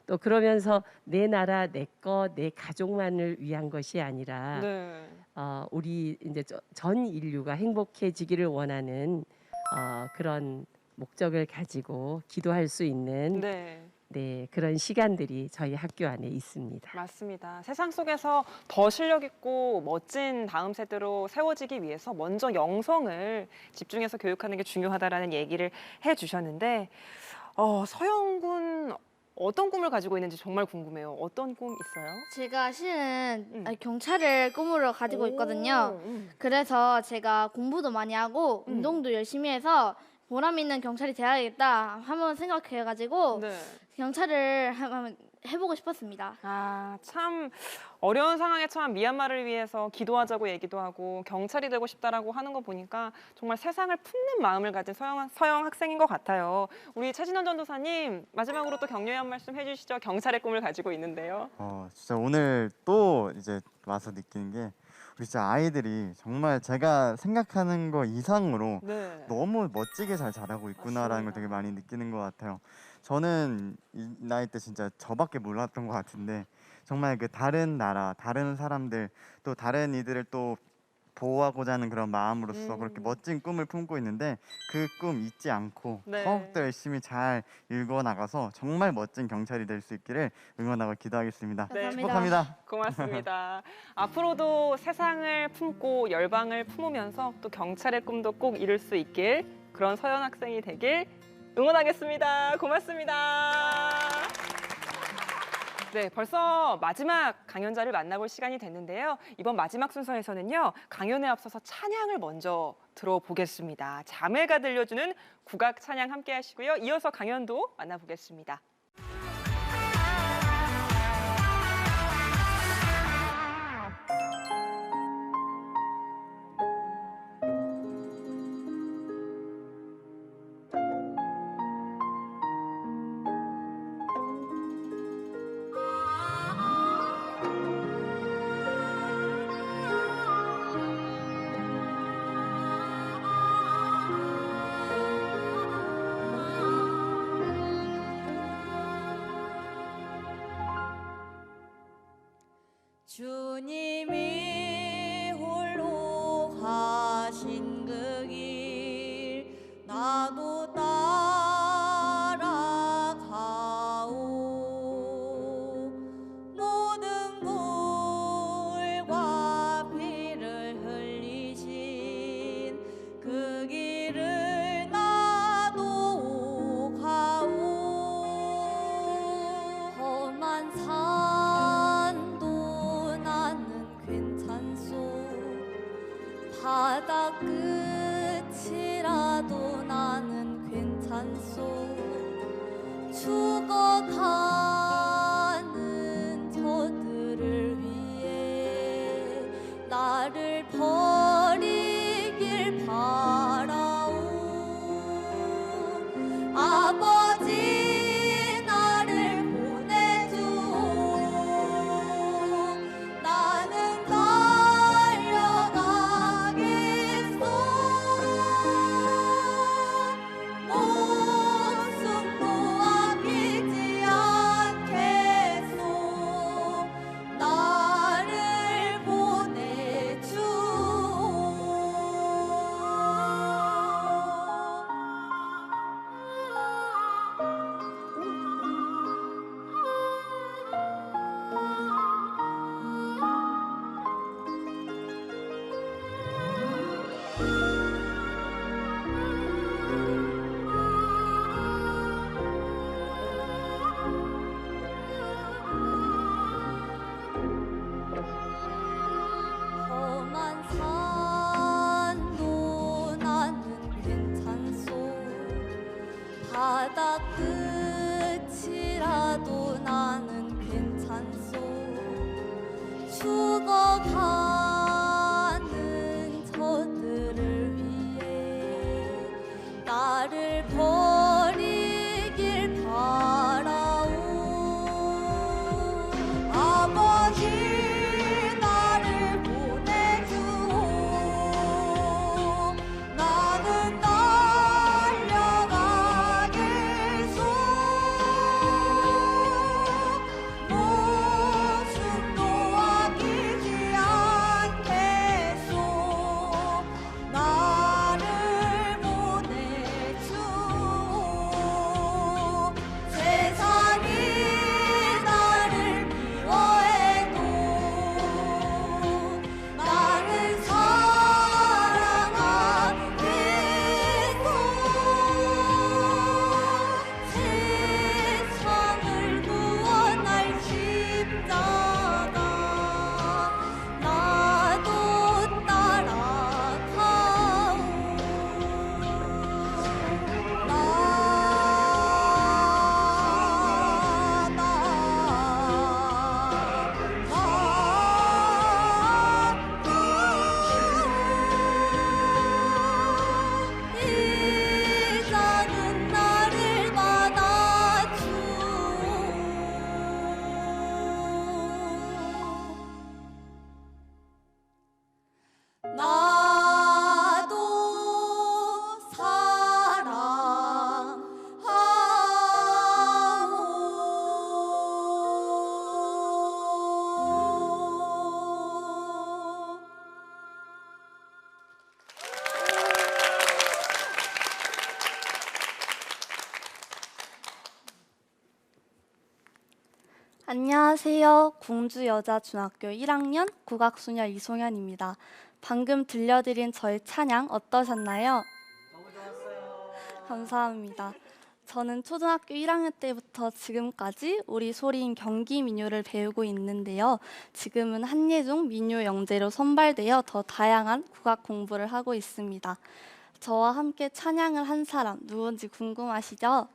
S10: 또 그러면서 내 나라, 내 가족만을 위한 것이 아니라
S1: 네.
S10: 우리 이제 전 인류가 행복해지기를 원하는 그런 목적을 가지고 기도할 수 있는 그런 시간들이 저희 학교 안에 있습니다.
S1: 맞습니다. 세상 속에서 더 실력 있고 멋진 다음 세대로 세워지기 위해서 먼저 영성을 집중해서 교육하는 게 중요하다라는 얘기를 해주셨는데 서영 군 어떤 꿈을 가지고 있는지 정말 궁금해요. 어떤 꿈 있어요?
S7: 제가 실은 경찰을 꿈으로 가지고 있거든요. 그래서 제가 공부도 많이 하고 운동도 열심히 해서 보람 있는 경찰이 돼야겠다 한번 생각해가지고 경찰을 한번 해보고 싶었습니다.
S1: 참 어려운 상황에 처한 미얀마를 위해서 기도하자고 얘기도 하고 경찰이 되고 싶다라고 하는 거 보니까 정말 세상을 품는 마음을 가진 서영 학생인 것 같아요. 우리 최진원 전도사님 마지막으로 또 격려의 한 말씀 해주시죠. 경찰의 꿈을 가지고 있는데요.
S6: 진짜 오늘 또 이제 와서 느끼는 게 우리 진짜 아이들이 정말 제가 생각하는 거 이상으로 너무 멋지게 잘 자라고 있구나라는 걸 되게 많이 느끼는 것 같아요. 저는 이 나이 때 진짜 저밖에 몰랐던 것 같은데 정말 그 다른 나라, 다른 사람들 또 다른 이들을 또 보호하고자 하는 그런 마음으로서 그렇게 멋진 꿈을 품고 있는데 그 꿈 잊지 않고 더욱더 열심히 잘 읽어나가서 정말 멋진 경찰이 될 수 있기를 응원하고 기도하겠습니다. 축복합니다.
S1: 고맙습니다. 앞으로도 세상을 품고 열방을 품으면서 또 경찰의 꿈도 꼭 이룰 수 있길, 그런 서연 학생이 되길 응원하겠습니다. 고맙습니다. 네, 벌써 마지막 강연자를 만나볼 시간이 됐는데요. 이번 마지막 순서에서는요, 강연에 앞서서 찬양을 먼저 들어보겠습니다. 자매가 들려주는 국악 찬양 함께 하시고요. 이어서 강연도 만나보겠습니다.
S11: 주님이 홀로 가신 그 길 나도 따라가오. 모든 물과 피를 흘리신 그 길을 나도 가오. 험한 산도 나는 괜찮소. 바다 끝이라도 나는 괜찮소. 죽어가는 저들을 위해 나를 버리길 바라오. 아버지 나를 보내주오. 나는 달려가겠소. 목숨도 아끼지 않겠소. 나를 보내주오.
S12: 안녕하세요. 공주여자중학교 1학년 국악수녀 이송현입니다. 방금 들려드린 저의 찬양 어떠셨나요? 너무 좋았어요. 감사합니다. 저는 초등학교 1학년 때부터 지금까지 우리 소리인 경기 민요를 배우고 있는데요. 지금은 한예종 민요 영재로 선발되어 더 다양한 국악 공부를 하고 있습니다. 저와 함께 찬양을 한 사람 누군지 궁금하시죠?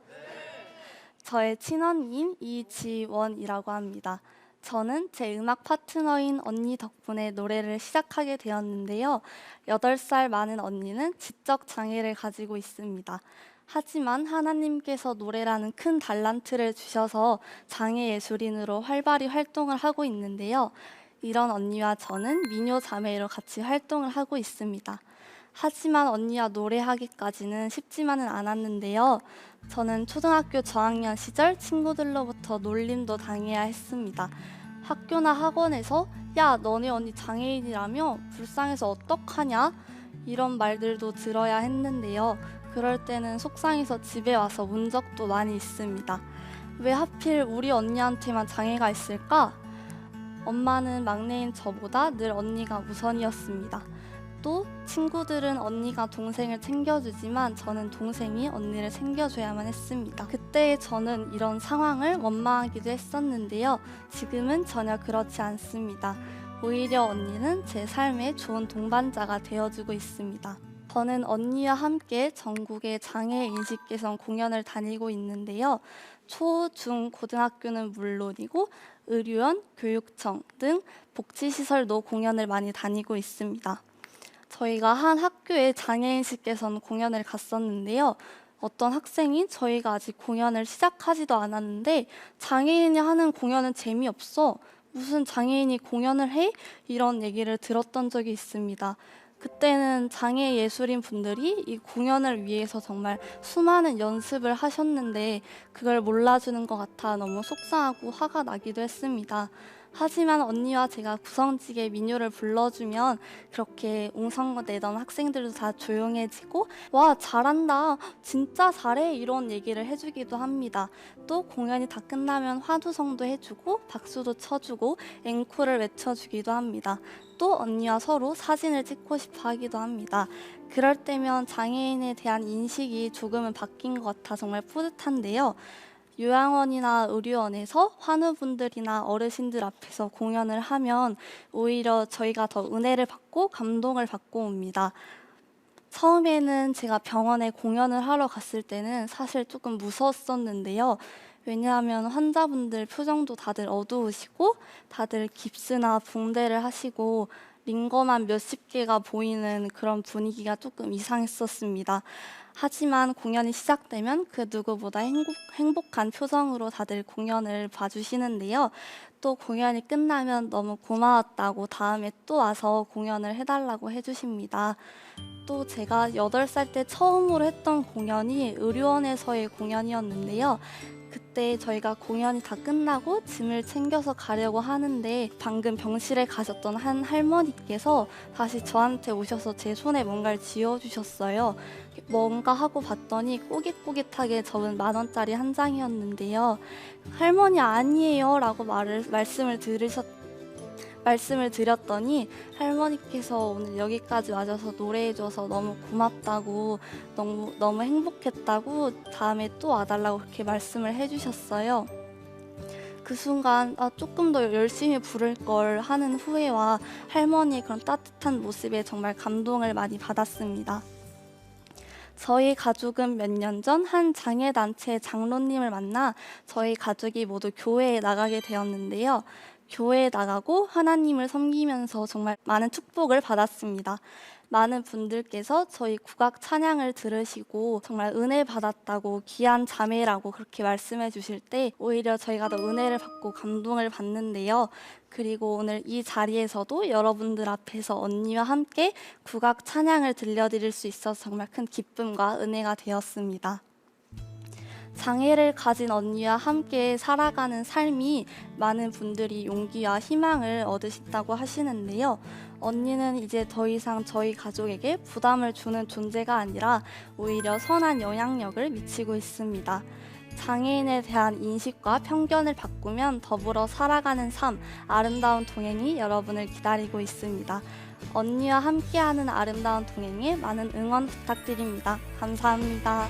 S12: 저의 친언니인 이지원이라고 합니다. 저는 제 음악 파트너인 언니 덕분에 노래를 시작하게 되었는데요. 8살 많은 언니는 지적 장애를 가지고 있습니다. 하지만 하나님께서 노래라는 큰 달란트를 주셔서 장애예술인으로 활발히 활동을 하고 있는데요. 이런 언니와 저는 민요 자매로 같이 활동을 하고 있습니다. 하지만 언니와 노래하기까지는 쉽지만은 않았는데요. 저는 초등학교 저학년 시절 친구들로부터 놀림도 당해야 했습니다. 학교나 학원에서 야, 너네 언니 장애인이라며 불쌍해서 어떡하냐? 이런 말들도 들어야 했는데요. 그럴 때는 속상해서 집에 와서 운 적도 많이 있습니다. 왜 하필 우리 언니한테만 장애가 있을까? 엄마는 막내인 저보다 늘 언니가 우선이었습니다. 또 친구들은 언니가 동생을 챙겨주지만 저는 동생이 언니를 챙겨줘야만 했습니다. 그때 저는 이런 상황을 원망하기도 했었는데요. 지금은 전혀 그렇지 않습니다. 오히려 언니는 제 삶의 좋은 동반자가 되어주고 있습니다. 저는 언니와 함께 전국의 장애 인식 개선 공연을 다니고 있는데요. 초, 중, 고등학교는 물론이고 의료원, 교육청 등 복지시설도 공연을 많이 다니고 있습니다. 저희가 한 학교에 장애인식 개선 공연을 갔었는데요. 어떤 학생이 저희가 아직 공연을 시작하지도 않았는데 장애인이 하는 공연은 재미없어. 무슨 장애인이 공연을 해? 이런 얘기를 들었던 적이 있습니다. 그때는 장애 예술인 분들이 이 공연을 위해서 정말 수많은 연습을 하셨는데 그걸 몰라주는 것 같아 너무 속상하고 화가 나기도 했습니다. 하지만 언니와 제가 구성지게 민요를 불러주면 그렇게 웅성내던 학생들도 다 조용해지고 와 잘한다 진짜 잘해 이런 얘기를 해주기도 합니다. 또 공연이 다 끝나면 화두성도 해주고 박수도 쳐주고 앵콜을 외쳐주기도 합니다. 또 언니와 서로 사진을 찍고 싶어 하기도 합니다. 그럴 때면 장애인에 대한 인식이 조금은 바뀐 것 같아 정말 뿌듯한데요. 요양원이나 의료원에서 환우분들이나 어르신들 앞에서 공연을 하면 오히려 저희가 더 은혜를 받고 감동을 받고 옵니다. 처음에는 제가 병원에 공연을 하러 갔을 때는 사실 조금 무서웠었는데요. 왜냐하면 환자분들 표정도 다들 어두우시고 다들 깁스나 붕대를 하시고 링거만 몇십 개가 보이는 그런 분위기가 조금 이상했었습니다. 하지만 공연이 시작되면 그 누구보다 행복한 표정으로 다들 공연을 봐주시는데요. 또 공연이 끝나면 너무 고마웠다고 다음에 또 와서 공연을 해달라고 해주십니다. 또 제가 8살 때 처음으로 했던 공연이 의료원에서의 공연이었는데요. 그때 저희가 공연이 다 끝나고 짐을 챙겨서 가려고 하는데 방금 병실에 가셨던 한 할머니께서 다시 저한테 오셔서 제 손에 뭔가를 쥐어주셨어요. 뭔가 하고 봤더니 꼬깃꼬깃하게 적은 10,000원짜리 한 장이었는데요. 할머니 아니에요 라고 말씀을 드렸더니 할머니께서 오늘 여기까지 와줘서 노래해줘서 너무 고맙다고 너무 행복했다고 다음에 또 와달라고 그렇게 말씀을 해주셨어요. 그 순간 조금 더 열심히 부를 걸 하는 후회와 할머니의 그런 따뜻한 모습에 정말 감동을 많이 받았습니다. 저희 가족은 몇 년 전 한 장애단체 장로님을 만나 저희 가족이 모두 교회에 나가게 되었는데요. 교회에 나가고 하나님을 섬기면서 정말 많은 축복을 받았습니다. 많은 분들께서 저희 국악 찬양을 들으시고 정말 은혜 받았다고 귀한 자매라고 그렇게 말씀해 주실 때 오히려 저희가 더 은혜를 받고 감동을 받는데요. 그리고 오늘 이 자리에서도 여러분들 앞에서 언니와 함께 국악 찬양을 들려드릴 수 있어서 정말 큰 기쁨과 은혜가 되었습니다. 장애를 가진 언니와 함께 살아가는 삶이 많은 분들이 용기와 희망을 얻으신다고 하시는데요. 언니는 이제 더 이상 저희 가족에게 부담을 주는 존재가 아니라 오히려 선한 영향력을 미치고 있습니다. 장애인에 대한 인식과 편견을 바꾸면 더불어 살아가는 삶, 아름다운 동행이 여러분을 기다리고 있습니다. 언니와 함께하는 아름다운 동행에 많은 응원 부탁드립니다. 감사합니다.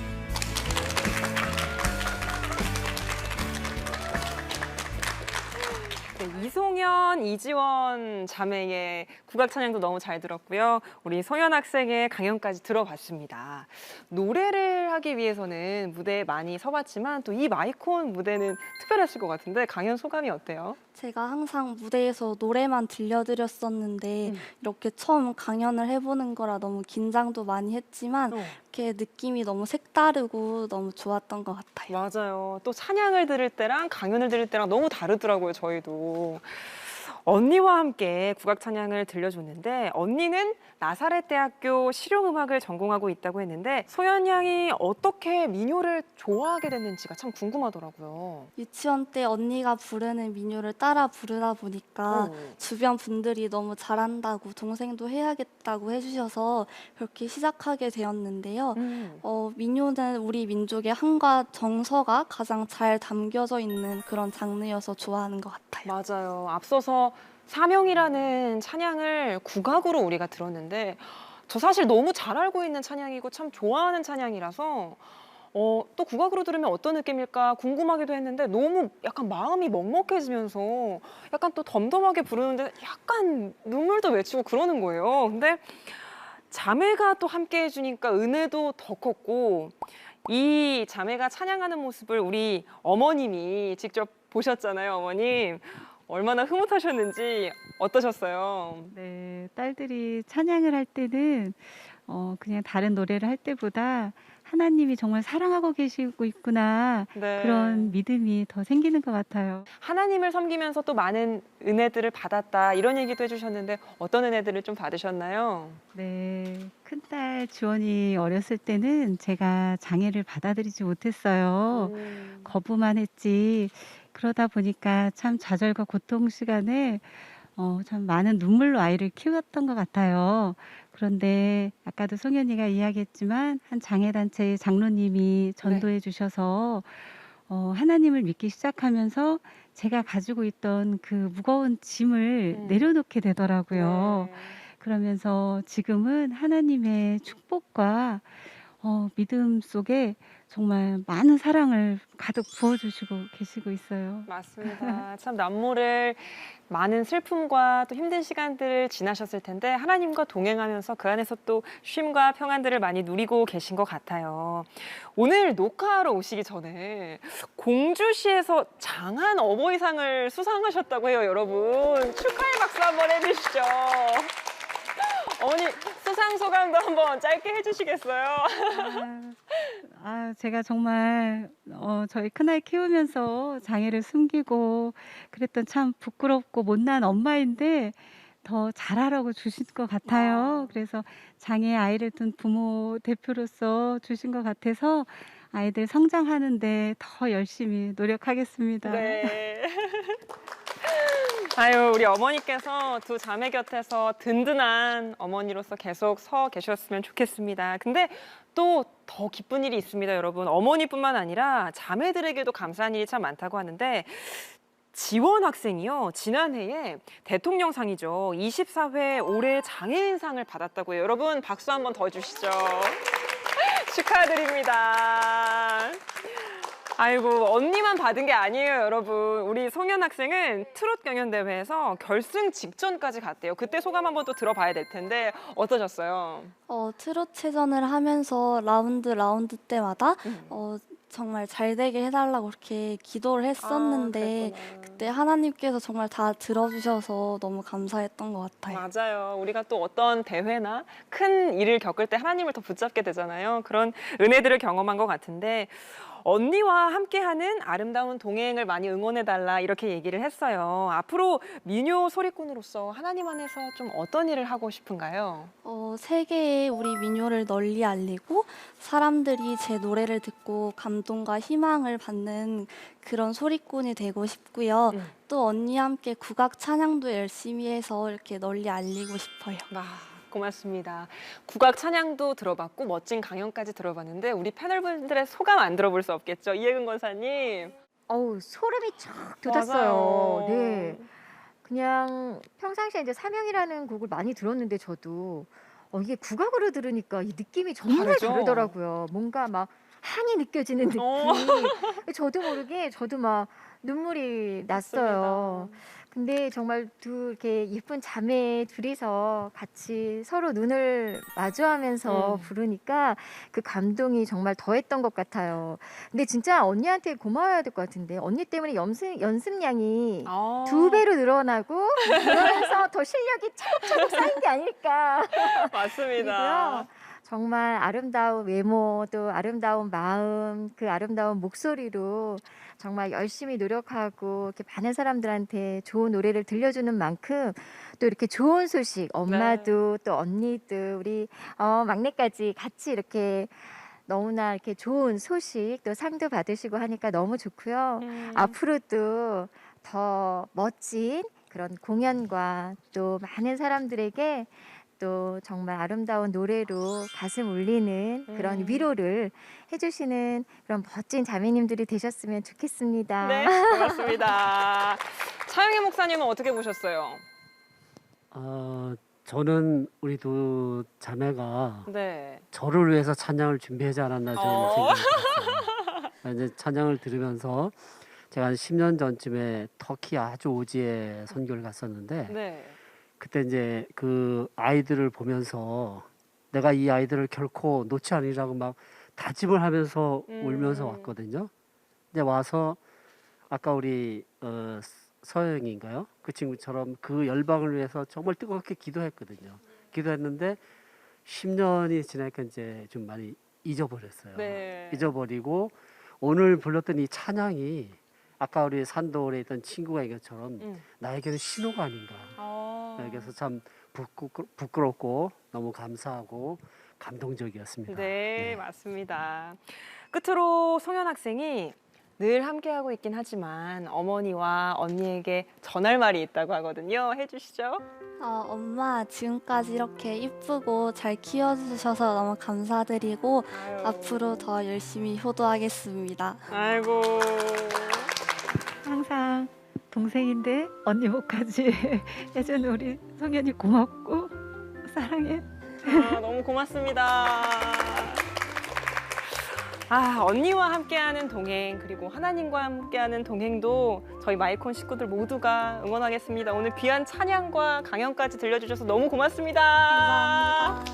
S1: 네, 이송현, 이지원 자매의 국악 찬양도 너무 잘 들었고요. 우리 송현 학생의 강연까지 들어봤습니다. 노래를 하기 위해서는 무대에 많이 서봤지만 또 이 마이콘 무대는 특별했을 것 같은데 강연 소감이 어때요?
S12: 제가 항상 무대에서 노래만 들려드렸었는데 이렇게 처음 강연을 해보는 거라 너무 긴장도 많이 했지만 이렇게 느낌이 너무 색다르고 너무 좋았던 것 같아요.
S1: 맞아요. 또 찬양을 들을 때랑 강연을 들을 때랑 너무 다르더라고요, 저희도. 언니와 함께 국악 찬양을 들려줬는데 언니는 나사렛대학교 실용음악을 전공하고 있다고 했는데 소연 양이 어떻게 민요를 좋아하게 됐는지가 참 궁금하더라고요.
S12: 유치원 때 언니가 부르는 민요를 따라 부르다 보니까 주변 분들이 너무 잘한다고 동생도 해야겠다고 해주셔서 그렇게 시작하게 되었는데요. 민요는 우리 민족의 한과 정서가 가장 잘 담겨져 있는 그런 장르여서 좋아하는 것 같아요.
S1: 맞아요. 앞서서 사명이라는 찬양을 국악으로 우리가 들었는데 저 사실 너무 잘 알고 있는 찬양이고 참 좋아하는 찬양이라서 또 국악으로 들으면 어떤 느낌일까 궁금하기도 했는데 너무 약간 마음이 먹먹해지면서 약간 또 덤덤하게 부르는데 약간 눈물도 맺히고 그러는 거예요. 근데 자매가 또 함께 해주니까 은혜도 더 컸고 이 자매가 찬양하는 모습을 우리 어머님이 직접 보셨잖아요, 어머님. 얼마나 흐뭇하셨는지 어떠셨어요?
S9: 네, 딸들이 찬양을 할 때는 그냥 다른 노래를 할 때보다 하나님이 정말 사랑하고 계시고 있구나
S1: 네.
S9: 그런 믿음이 더 생기는 것 같아요.
S1: 하나님을 섬기면서 또 많은 은혜들을 받았다 이런 얘기도 해주셨는데 어떤 은혜들을 좀 받으셨나요?
S9: 네, 큰딸 지원이 어렸을 때는 제가 장애를 받아들이지 못했어요. 거부만 했지. 그러다 보니까 참 좌절과 고통 시간에 참 많은 눈물로 아이를 키웠던 것 같아요. 그런데 아까도 송현이가 이야기했지만 한 장애단체의 장로님이 전도해 주셔서 하나님을 믿기 시작하면서 제가 가지고 있던 그 무거운 짐을 내려놓게 되더라고요. 그러면서 지금은 하나님의 축복과 믿음 속에 정말 많은 사랑을 가득 부어주시고 계시고 있어요.
S1: 맞습니다. 참 남모를 많은 슬픔과 또 힘든 시간들을 지나셨을 텐데 하나님과 동행하면서 그 안에서 또 쉼과 평안들을 많이 누리고 계신 것 같아요. 오늘 녹화하러 오시기 전에 공주시에서 장한 어버이상을 수상하셨다고 해요, 여러분. 축하의 박수 한번 해주시죠. 어머니 수상 소감도 한번 짧게 해주시겠어요?
S9: 제가 정말 저희 큰아이 키우면서 장애를 숨기고 그랬던 참 부끄럽고 못난 엄마인데 더 잘하라고 주신 것 같아요. 그래서 장애 아이를 둔 부모 대표로서 주신 것 같아서 아이들 성장하는데 더 열심히 노력하겠습니다.
S1: 네. 아유, 우리 어머니께서 두 자매 곁에서 든든한 어머니로서 계속 서 계셨으면 좋겠습니다. 근데 또 더 기쁜 일이 있습니다, 여러분. 어머니뿐만 아니라 자매들에게도 감사한 일이 참 많다고 하는데 지원 학생이요. 지난해에 대통령상이죠. 24회 올해 장애인상을 받았다고 해요. 여러분 박수 한번 더 주시죠. 축하드립니다. 아이고 언니만 받은 게 아니에요, 여러분. 우리 송현 학생은 트롯 경연대회에서 결승 직전까지 갔대요. 그때 소감 한번 또 들어봐야 될 텐데 어떠셨어요?
S12: 트롯체전을 하면서 라운드 때마다 정말 잘 되게 해달라고 그렇게 기도를 했었는데 그때 하나님께서 정말 다 들어주셔서 너무 감사했던 것 같아요.
S1: 맞아요. 우리가 또 어떤 대회나 큰 일을 겪을 때 하나님을 더 붙잡게 되잖아요. 그런 은혜들을 경험한 것 같은데 언니와 함께하는 아름다운 동행을 많이 응원해달라 이렇게 얘기를 했어요. 앞으로 민요 소리꾼으로서 하나님 안에서 좀 어떤 일을 하고 싶은가요?
S12: 세계에 우리 민요를 널리 알리고 사람들이 제 노래를 듣고 감동과 희망을 받는 그런 소리꾼이 되고 싶고요. 또 언니와 함께 국악 찬양도 열심히 해서 이렇게 널리 알리고 싶어요.
S1: 고맙습니다. 국악 찬양도 들어봤고 멋진 강연까지 들어봤는데 우리 패널분들의 소감 안 들어볼 수 없겠죠? 이혜근 권사님.
S4: 어우, 소름이 쫙 돋았어요.
S1: 맞아요.
S4: 네. 그냥 평상시에 이제 사명이라는 곡을 많이 들었는데 저도 이게 국악으로 들으니까 이 느낌이 정말
S1: 다르죠?
S4: 다르더라고요. 뭔가 막 한이 느껴지는 느낌. 저도 모르게 저도 막 눈물이 났어요. 근데 정말 이렇게 예쁜 자매 둘이서 같이 서로 눈을 마주하면서 부르니까 그 감동이 정말 더했던 것 같아요. 근데 진짜 언니한테 고마워야 될 것 같은데 언니 때문에 연습량이 2배로 늘어나고 그러면서 더 실력이 차곡차곡 쌓인 게 아닐까.
S1: 맞습니다.
S4: 정말 아름다운 외모, 또 아름다운 마음, 그 아름다운 목소리로 정말 열심히 노력하고 이렇게 많은 사람들한테 좋은 노래를 들려주는 만큼 또 이렇게 좋은 소식, 엄마도 또 언니도 우리 막내까지 같이 이렇게 너무나 이렇게 좋은 소식 또 상도 받으시고 하니까 너무 좋고요. 앞으로도 더 멋진 그런 공연과 또 많은 사람들에게 또 정말 아름다운 노래로 가슴 울리는 그런 위로를 해주시는 그런 멋진 자매님들이 되셨으면 좋겠습니다.
S1: 네, 고맙습니다. 차영애 목사님은 어떻게 보셨어요?
S8: 저는 우리 두 자매가
S1: 네.
S8: 저를 위해서 찬양을 준비하지 않았나 저는 생각이 들었어요. 이제 찬양을 들으면서 제가 한 10년 전쯤에 터키 아주 오지에 선교를 갔었는데
S1: 네.
S8: 그때 이제 그 아이들을 보면서 내가 이 아이들을 결코 놓지 않으리라고 막 다짐을 하면서 울면서 왔거든요. 근데 와서 아까 우리 서영인가요? 그 친구처럼 그 열방을 위해서 정말 뜨겁게 기도했거든요. 기도했는데 10년이 지나니까 이제 좀 많이 잊어버렸어요.
S1: 네.
S8: 잊어버리고 오늘 불렀던 이 찬양이 아까 우리 산도에 있던 친구가 얘기한 것처럼 나에게는 신호가 아닌가. 그래서 참 부끄럽고 너무 감사하고 감동적이었습니다.
S1: 네, 맞습니다. 끝으로 송현 학생이 늘 함께하고 있긴 하지만 어머니와 언니에게 전할 말이 있다고 하거든요. 해주시죠.
S12: 엄마, 지금까지 이렇게 이쁘고 잘 키워주셔서 너무 감사드리고 앞으로 더 열심히 효도하겠습니다.
S1: 아이고.
S13: 항상 동생인데 언니 목까지 해준 우리 성현이 고맙고 사랑해.
S1: 너무 고맙습니다. 언니와 함께하는 동행 그리고 하나님과 함께하는 동행도 저희 마이콘 식구들 모두가 응원하겠습니다. 오늘 귀한 찬양과 강연까지 들려주셔서 너무 고맙습니다.
S12: 감사합니다.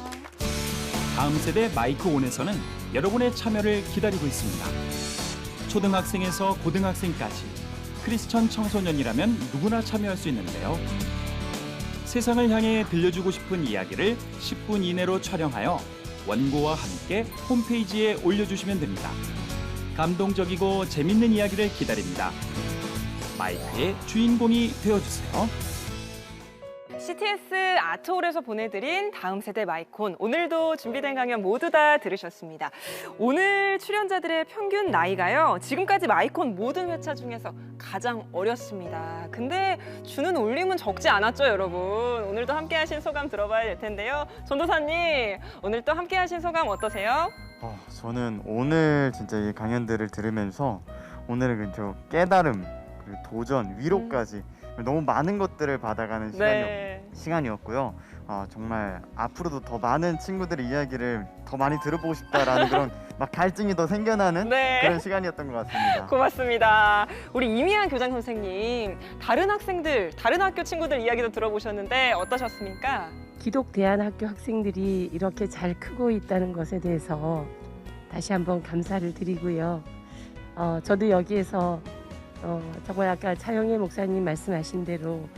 S2: 다음 세대 마이크 온에서는 여러분의 참여를 기다리고 있습니다. 초등학생에서 고등학생까지 크리스천 청소년이라면 누구나 참여할 수 있는데요. 세상을 향해 들려주고 싶은 이야기를 10분 이내로 촬영하여 원고와 함께 홈페이지에 올려주시면 됩니다. 감동적이고 재밌는 이야기를 기다립니다. 마이크의 주인공이 되어주세요.
S1: CTS 아트홀에서 보내드린 다음 세대 마이콘, 오늘도 준비된 강연 모두 다 들으셨습니다. 오늘 출연자들의 평균 나이가요, 지금까지 마이콘 모든 회차 중에서 가장 어렸습니다. 근데 주는 울림은 적지 않았죠, 여러분? 오늘도 함께 하신 소감 들어봐야 될 텐데요. 전도사님, 오늘 또 함께 하신 소감 어떠세요?
S6: 저는 오늘 진짜 이 강연들을 들으면서 오늘은 저 깨달음, 그리고 도전, 위로까지 너무 많은 것들을 받아가는 시간이었고요. 정말 앞으로도 더 많은 친구들의 이야기를 더 많이 들어보고 싶다라는 그런 막 갈증이 더 생겨나는 그런 시간이었던 것 같습니다.
S1: 고맙습니다. 우리 이미안 교장 선생님, 다른 학생들, 다른 학교 친구들 이야기도 들어보셨는데 어떠셨습니까?
S10: 기독대안학교 학생들이 이렇게 잘 크고 있다는 것에 대해서 다시 한번 감사를 드리고요. 저도 여기에서 정말 아까 차영애 목사님 말씀하신 대로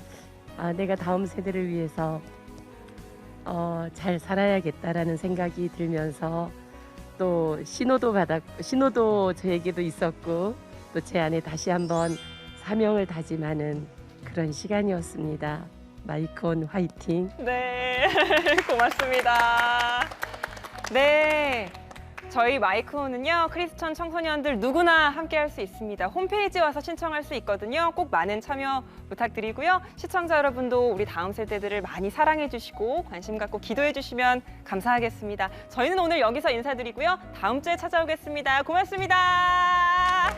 S10: 내가 다음 세대를 위해서 잘 살아야겠다라는 생각이 들면서 또 신호도 저에게도 있었고 또 제 안에 다시 한번 사명을 다짐하는 그런 시간이었습니다. 마이콘 화이팅!
S1: 네, 고맙습니다. 네. 저희 마이크호는요, 크리스천 청소년들 누구나 함께할 수 있습니다. 홈페이지에 와서 신청할 수 있거든요. 꼭 많은 참여 부탁드리고요. 시청자 여러분도 우리 다음 세대들을 많이 사랑해 주시고 관심 갖고 기도해 주시면 감사하겠습니다. 저희는 오늘 여기서 인사드리고요. 다음 주에 찾아오겠습니다. 고맙습니다.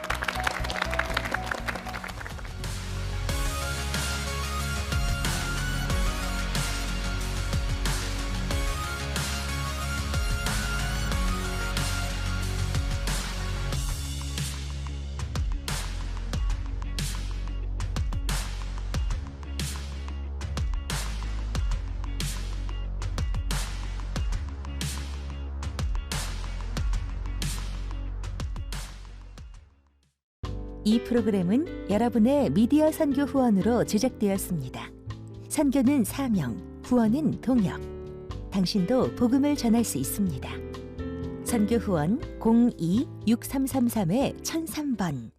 S14: 이 프로그램은 여러분의 미디어 선교 후원으로 제작되었습니다. 선교는 사명, 후원은 동역. 당신도 복음을 전할 수 있습니다. 선교 후원 02-6333-1003번